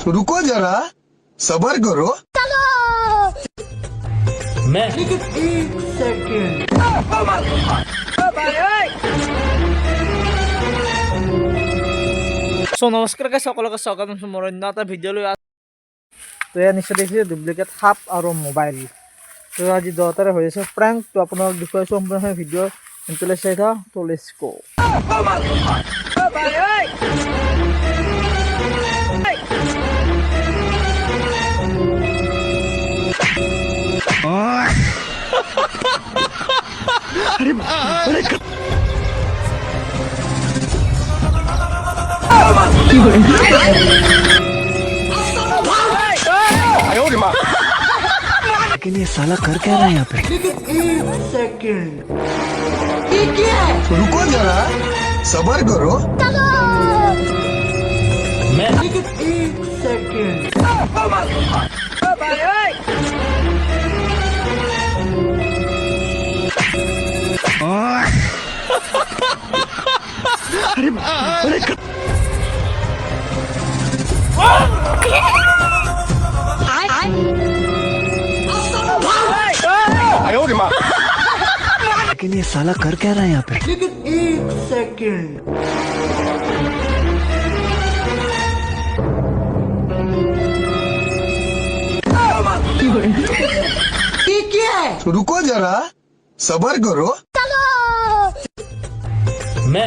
रुको जरा, सबर करो। मैं নমস্কাৰ গাইছ সকলোকে স্বাগতম জনাইছোঁ মোৰ অন্য এটা ভিডিঅ'লৈ। তো এয়া নিশ্চয় দেখিছে ডুপ্লিকেট সাপ আৰু মোবাইল। তো আজি 10 তাৰিখ হৈ আছে প্ৰেংক। তো আপোনাক দেখুৱাইছোঁ সম্পূৰ্ণ ভিডিঅ' ইণ্টাৰলেট চাই থাকক। তো লেটছ গো। लेकिन ये साला कर क्या रहा है यहाँ पे? रुको जरा, सबर करो। मैं लेकिन ये साला कर क्या रहा है यहाँ पे? रुको जरा, सबर करो। मैं